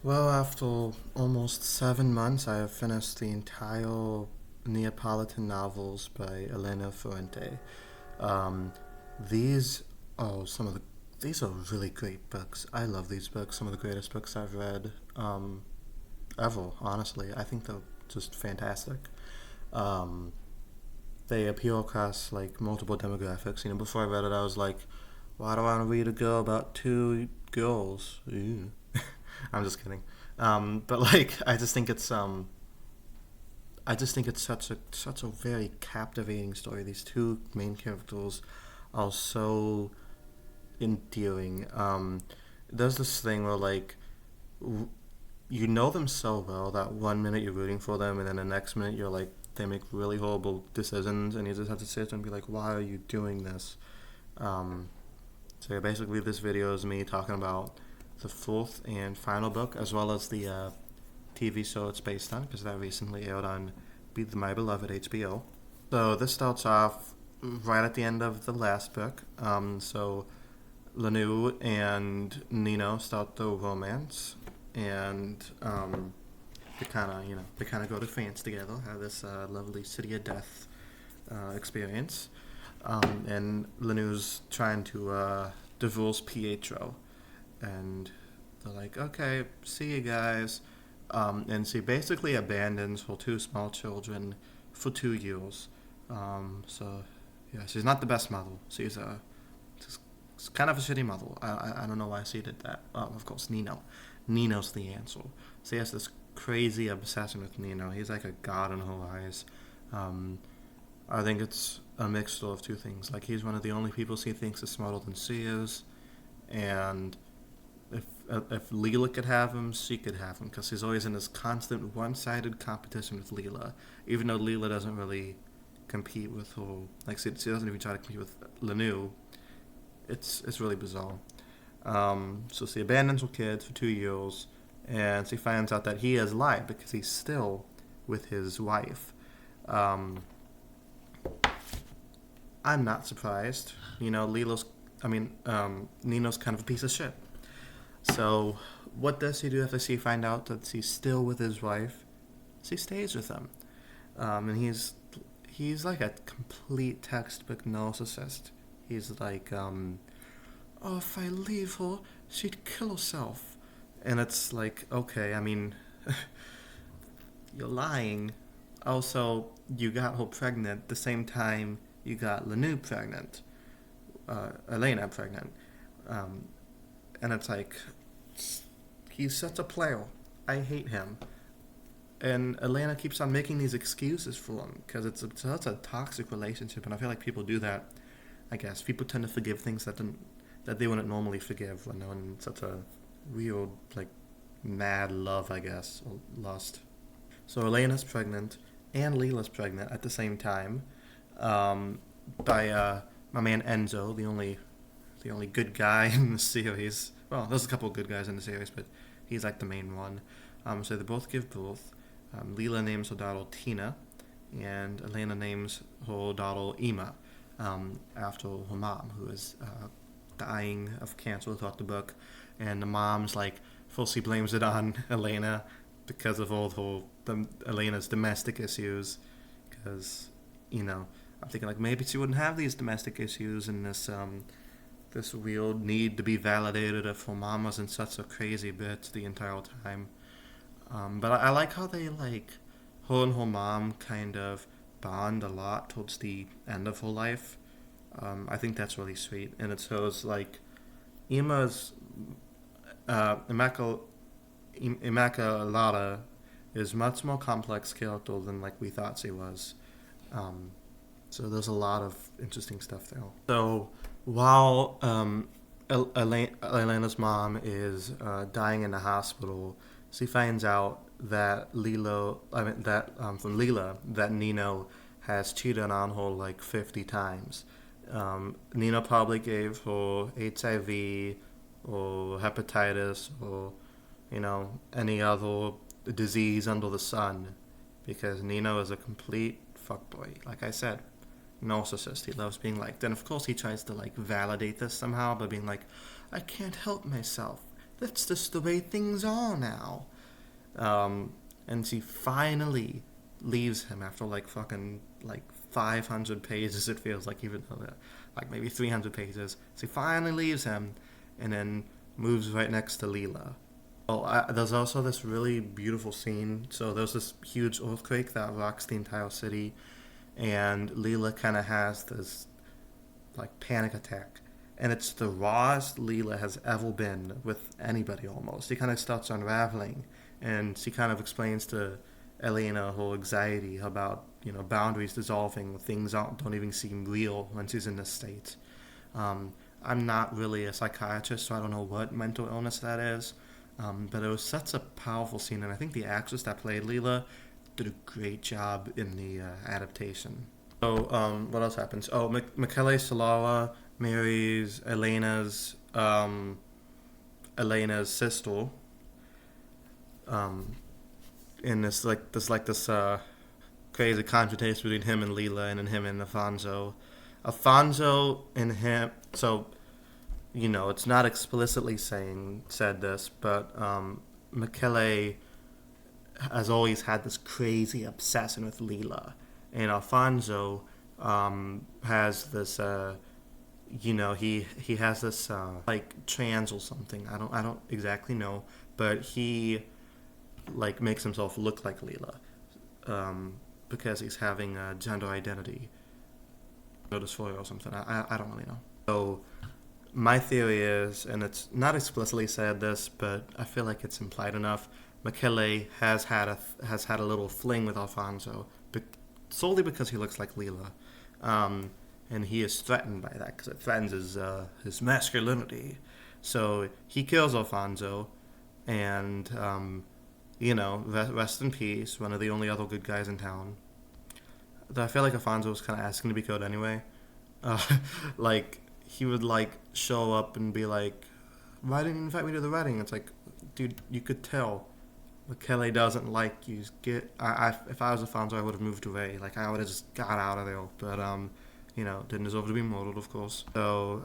Well, after almost 7 months, I have finished the entire Neapolitan novels by Elena Ferrante. Um, these are some of the these are really great books. I love these books. Some of the greatest books I've read ever. Honestly, I think they're just fantastic. Um, they appeal across like multiple demographics. Before I read it, I was like, "Why do I want to read a girl about two girls?" Ew. I'm just kidding. But like, I just think it's such a very captivating story. These two main characters are so endearing. There's this thing where like you know them so well that one minute you're rooting for them, and then the next minute you're like they make really horrible decisions, and you just have to sit and be like, why are you doing this? Um, so yeah, basically, this video is me talking about the fourth and final book, as well as the TV show it's based on, because that recently aired on My Beloved HBO. So this starts off right at the end of the last book. So Lanu and Nino start the romance, and they kind of go to France together, have this lovely city of death experience, and Lanu's trying to divorce Pietro, and they're like, okay, see you guys. And she basically abandons her two small children for 2 years. So, yeah, she's not the best mother. She's kind of a shitty mother. I don't know why she did that. Of course, Nino. Nino's the answer. She has this crazy obsession with Nino. He's like a god in her eyes. Um, I think it's a mixture of two things. Like, he's one of the only people she thinks is smarter than she is, and if Leela could have him, she could have him, because she's always in this constant one-sided competition with Leela. Even though Leela doesn't really compete with her, like she doesn't even try to compete with Lanu. It's really bizarre. So she abandons her kids for 2 years, and she finds out that he has lied because he's still with his wife. Um, I'm not surprised. Nino's kind of a piece of shit. So, what does he do after she find out that she's still with his wife? She stays with him, and he's like a complete textbook narcissist. He's like, oh, if I leave her, she'd kill herself, and it's like, okay, I mean, you're lying. Also, you got her pregnant at the same time you got Lanu pregnant, Elena pregnant, um, and it's like he's such a player. I hate him. And Elena keeps on making these excuses for him because it's such a toxic relationship, and I feel like people do that. I guess people tend to forgive things that they wouldn't normally forgive when they're in such a weird, like, mad love, I guess, or lust. So Elena's pregnant and Leela's pregnant at the same time, um, by my man Enzo, the only good guy in the series. Well, there's a couple of good guys in the series, but he's like the main one. So they both give birth. Leela names her daughter Tina, and Elena names her daughter Ima, after her mom, who is dying of cancer throughout the book. And the mom's like, first she blames it on Elena because of Elena's domestic issues. Because, I'm thinking like maybe she wouldn't have these domestic issues and this weird need to be validated if her mom wasn't such a crazy bitch the entire time. But I like how they like her and her mom kind of bond a lot towards the end of her life. I think that's really sweet, and it shows like Ima's Immaculata is much more complex character than like we thought she was. Um, so there's a lot of interesting stuff there. So while Elena's mom is dying in the hospital, she finds out that from Leela that Nino has cheated on her like 50 times. Nino probably gave her HIV or hepatitis or any other disease under the sun, because Nino is a complete fuckboy. Like I said, narcissist. He loves being liked. And of course he tries to like validate this somehow by being like, I can't help myself. That's just the way things are now. And she finally leaves him after like fucking like 500 pages. It feels like, even though like maybe 300 pages. She finally leaves him, and then moves right next to Leela. Oh, there's also this really beautiful scene. So there's this huge earthquake that rocks the entire city, and Leela kind of has this like panic attack, and it's the rawest Leela has ever been with anybody. Almost, she kind of starts unraveling, and she kind of explains to Elena her anxiety about boundaries dissolving, things don't even seem real when she's in this state. Um, I'm not really a psychiatrist, so I don't know what mental illness that is. But it was such a powerful scene, and I think the actress that played Leela did a great job in the adaptation. So, what else happens? Oh, Michele Solara marries Elena's sister. Um, in this crazy confrontation between him and Leela, and then him and Alfonso. Alfonso and him. So, it's not explicitly said this, but Michele has always had this crazy obsession with Leela, and Alfonso has this. He has this like trans or something. I don't exactly know, but he like makes himself look like Leela, because he's having a gender identity dysphoria or something. I don't really know. So my theory is, and it's not explicitly said this, but I feel like it's implied enough. Michele has had a little fling with Alfonso, solely because he looks like Leela, and he is threatened by that because it threatens his masculinity. So he kills Alfonso, and rest in peace. One of the only other good guys in town. Though I feel like Alfonso was kind of asking to be killed anyway. Uh, like he would like show up and be like, "Why didn't you invite me to the wedding?" It's like, dude, you could tell Michele doesn't like you. If I was Alfonso, I would have moved away. Like I would have just got out of there. But didn't deserve to be murdered, of course. So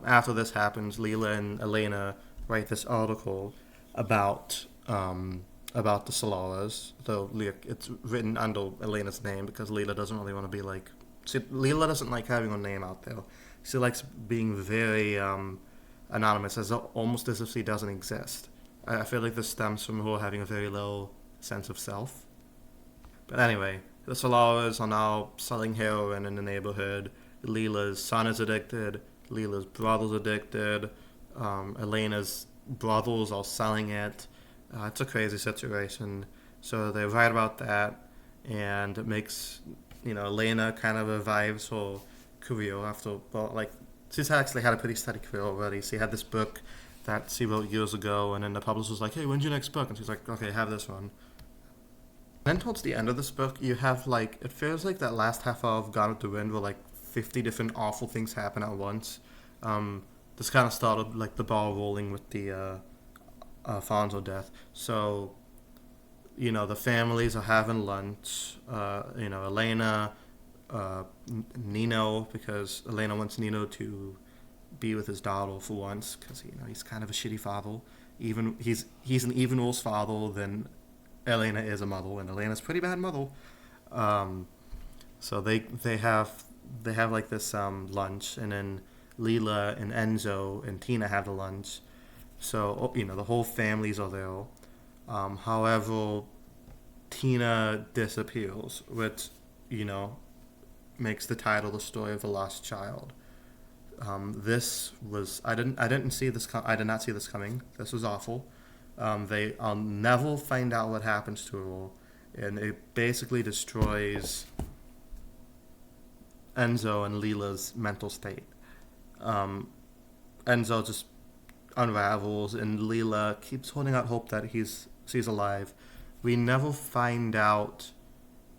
after this happens, Leela and Elena write this article about the Solaras. Though it's written under Elena's name because Leela doesn't really want to be like. Leela doesn't like having her name out there. She likes being very anonymous, almost as if she doesn't exist. I feel like this stems from her having a very low sense of self. But anyway, the Solaras are now selling heroin in the neighborhood. Leela's son is addicted. Leela's brother's addicted. Elena's brothers are selling it. It's a crazy situation. So they write about that, and it makes Elena kind of revives her career after, well, like, she's actually had a pretty steady career already. She had this book that she wrote years ago, and then the publisher was like, "Hey, when's your next book?" And she's like, "Okay, have this one." And then towards the end of this book, you have like, it feels like that last half of Gone with the Wind, where like 50 different awful things happen at once. This kind of started like the ball rolling with the Alfonso death. So the families are having lunch. Elena, Nino, because Elena wants Nino to be with his daughter for once, because he's kind of a shitty father. Even he's an even worse father than Elena is a mother, and Elena's a pretty bad mother. Um, so they have like this lunch, and then Leela and Enzo and Tina have the lunch. So the whole families are there. However, Tina disappears, which makes the title "The Story of the Lost Child." This was I didn't see this I did not see this coming. This was awful. I'll never find out what happens to her, and it basically destroys Enzo and Leela's mental state. Um, Enzo just unravels, and Leela keeps holding out hope that she's alive. We never find out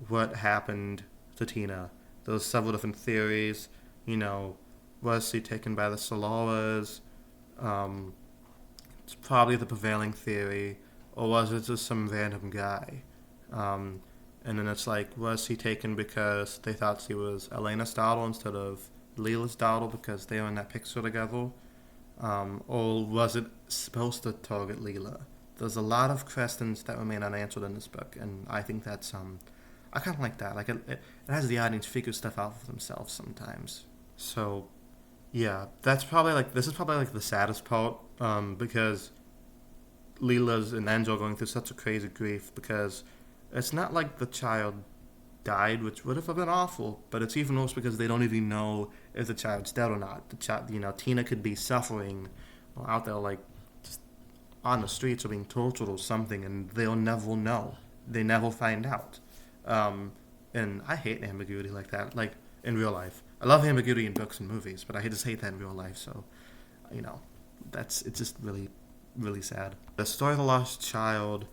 what happened to Tina. There's several different theories. Was she taken by the Solaras? Um, it's probably the prevailing theory, or was it just some random guy? Um, and then it's like, was he taken because they thought she was Elena's daughter instead of Leela's daughter because they were in that picture together? or was it supposed to target Leela? There's a lot of questions that remain unanswered in this book, and I think that's I kind of like that. Like it has the audience figure stuff out for themselves sometimes. So yeah, that's probably like this is probably like the saddest part, because Leela's and Angel going through such a crazy grief because it's not like the child died, which would have been awful, but it's even worse because they don't even know if the child's dead or not. The child, Tina could be suffering or out there like just on the streets or being tortured or something, and they'll never know. They never find out. Um, and I hate ambiguity like that, like in real life. I love ambiguity in books and movies, but I just hate that in real life. So, you know, that's it's just really, really sad. The story of the lost child,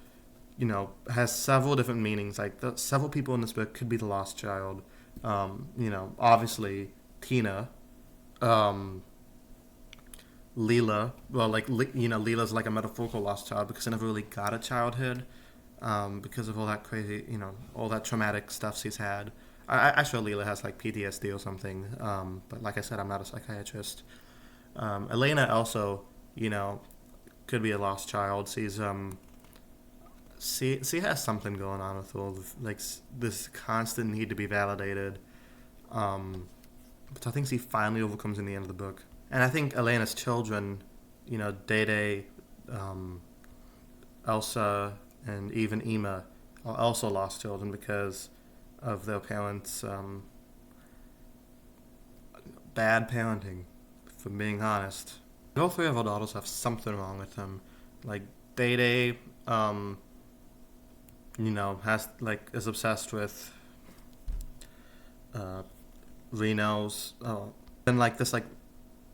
has several different meanings. Like several people in this book could be the lost child. Obviously Tina, um, Leela. Well, like Leela's like a metaphorical lost child because she never really got a childhood, because of all that crazy, all that traumatic stuff she's had. I sure Leela has like PTSD or something. But like I said, I'm not a psychiatrist. Elena also, you know, could be a lost child. She has something going on with her, like this constant need to be validated. But I think she finally overcomes in the end of the book. And I think Elena's children, Dede, um, Elsa, and even Ema, are also lost children because of their parents' bad parenting. For being honest, all three of our daughters have something wrong with them. Like Dede, has like is obsessed with uh, Reno's. And like this, like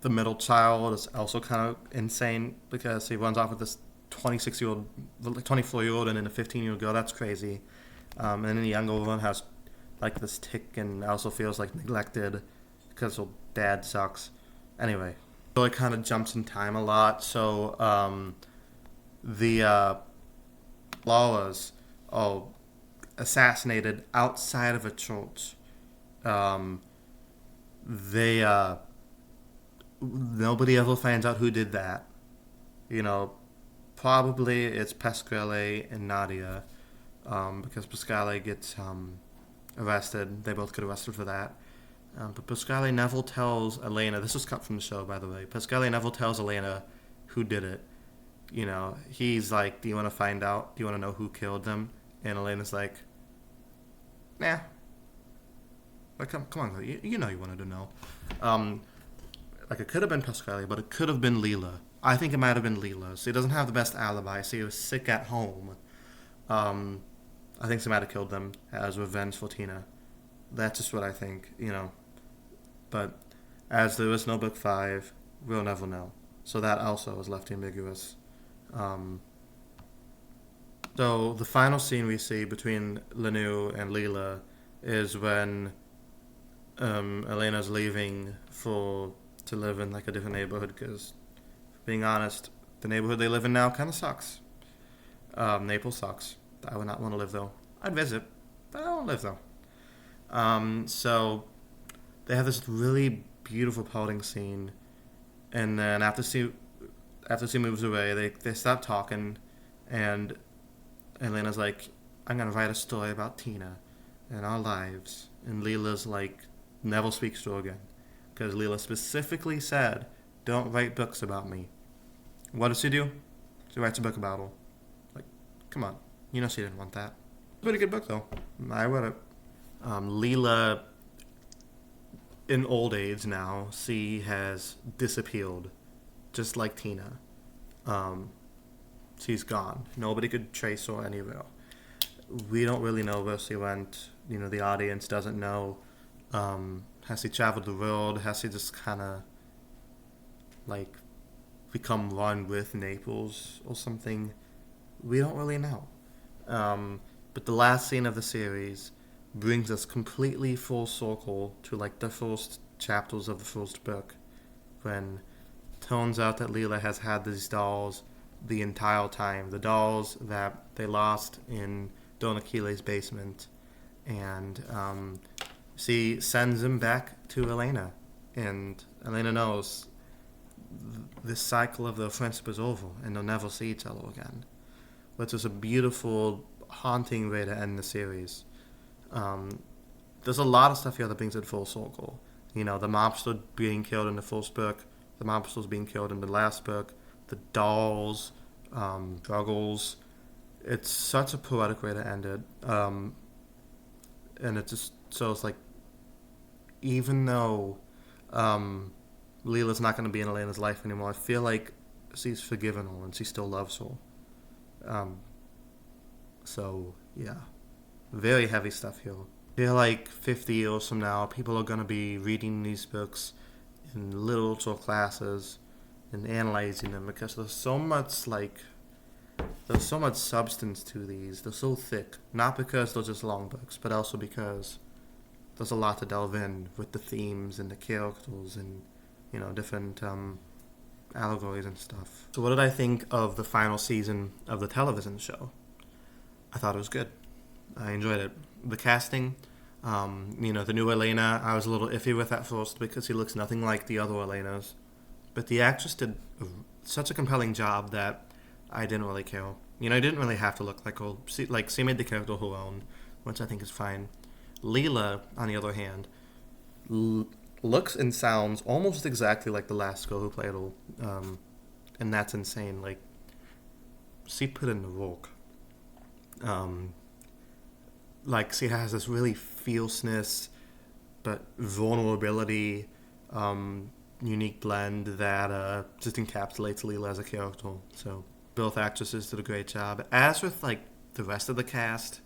the middle child is also kind of insane because he runs off with this 26-year-old, like 24-year-old, and then a 15-year-old girl. That's crazy. And then the younger one has like this tick and also feels like neglected because her dad sucks. Anyway, so it kind of jumps in time a lot. So the Lawas are assassinated outside of a church. Um, they Nobody ever finds out who did that. You know, Probably it's Pasquale and Nadia, because Pasquale gets arrested. They both get arrested for that. But Pasquale never tells Elena. This was cut from the show, by the way. Pasquale never tells Elena who did it. He's like, "Do you want to find out? Do you want to know who killed them?" And Elena's like, "Nah." Like, come on, you know you wanted to know. Um, like it could have been Pasquale, but it could have been Leela. I think it might have been Leela. She doesn't have the best alibi. She was sick at home. Um, I think she might have killed them as revenge for Tina. That's just what I think. But as there is no book 5, we'll never know. So that also is left ambiguous. Um, so the final scene we see between Lanu and Leela is when Elena's leaving to live in like a different neighborhood because, being honest, the neighborhood they live in now kind of sucks. Naples sucks. I would not want to live there. I'd visit, but I don't live there. So they have this really beautiful parting scene, and then after she moves away, they stop talking, and Elena's like, "I'm gonna write a story about Tina and our lives," and Leela's like, never speaks to her again, because Leela specifically said, "Don't write books about me." What does she do? She writes a book about her. Like, come on, she didn't want that. Pretty good book though. I read it. Leela, in old age now, she has disappeared, just like Tina. Um, she's gone. Nobody could trace her anywhere. We don't really know where she went. The audience doesn't know. Has she traveled the world? Has she just kind of like become one with Naples or something? We don't really know. But the last scene of the series brings us completely full circle to like the first chapters of the first book, when it turns out that Leela has had these dolls the entire time. The dolls that they lost in Don Aquiles' basement, and she sends them back to Elena, and Elena knows this cycle of the friendship is over and they'll never see each other again, which is a beautiful, haunting way to end the series. Um, there's a lot of stuff here that brings it full circle. You know, the mobster being killed in the first book, the mobsters being killed in the last book, the dolls, Druggles. It's such a poetic way to end it. And it just shows, like, even though um, Leela's not going to be in Elena's life anymore, I feel like she's forgiven her and she still loves her. Um, so, yeah. Very heavy stuff here. I feel like 50 years from now, people are going to be reading these books in literature classes and analyzing them because there's so much substance to these. They're so thick. Not because they're just long books, but also because there's a lot to delve in with the themes and the characters and, different allegories and stuff. So what did I think of the final season of the television show? I thought it was good. I enjoyed it. The casting, the new Elena, I was a little iffy with at first because he looks nothing like the other Elenas. But the actress did such a compelling job that I didn't really care. I didn't really have to look like her. She made the character her own, which I think is fine. Leela, on the other hand, looks and sounds almost exactly like the last girl who played her. And that's insane. Like, she put in the work. She has this really fierceness, but vulnerability, unique blend that just encapsulates Leela as a character. So both actresses did a great job. As with the rest of the cast,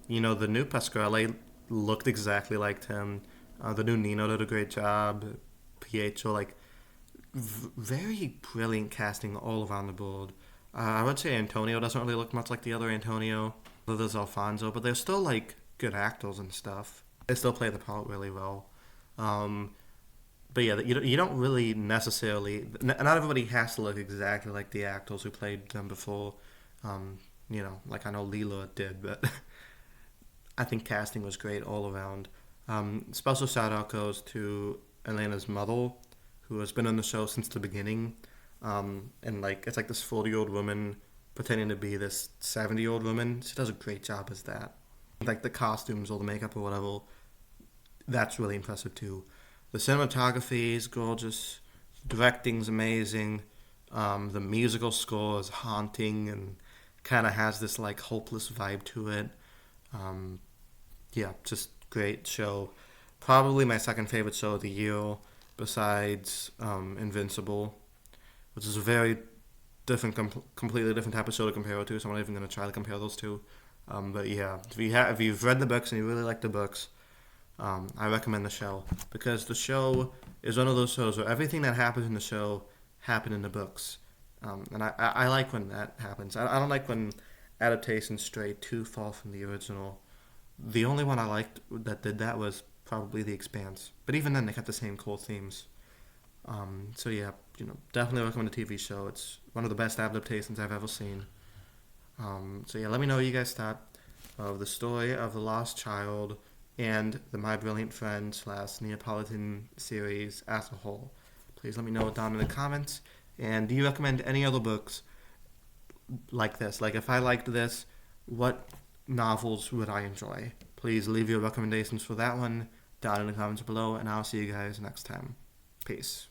the new Pasquale looked exactly like him. The new Nino did a great job. Pietro, very brilliant casting all around the board. I would say Antonio doesn't really look much like the other Antonio. There's Alfonso, but they're still good actors and stuff. They still play the part really well. But yeah, you don't really necessarily. Not everybody has to look exactly like the actors who played them before. I know Leela did, but I think casting was great all around. Special shout out goes to Elena's mother, who has been on the show since the beginning. It's this 40-year-old woman pretending to be this 70-year-old woman. She does a great job as that. The costumes or the makeup or whatever, that's really impressive too. The cinematography is gorgeous. Directing's amazing. The musical score is haunting and kind of has this hopeless vibe to it. Just great show. Probably my second favorite show of the year, besides Invincible, which is a very completely different type of show to compare it to. So I'm not even going to try to compare those two. But yeah, if you've read the books and you really like the books, I recommend the show because the show is one of those shows where everything that happens in the show happened in the books, and I like when that happens. I don't like when adaptations stray too far from the original. The only one I liked that did that was probably The Expanse, but even then they kept the same core themes. So yeah, definitely recommend the TV show. It's one of the best adaptations I've ever seen. So yeah, let me know what you guys thought of the story of the Lost Child and the My Brilliant Friend / Neapolitan series as a whole. Please let me know down in the comments. And do you recommend any other books like this? If I liked this, what novels would I enjoy? Please leave your recommendations for that one down in the comments below, and I'll see you guys next time. Peace.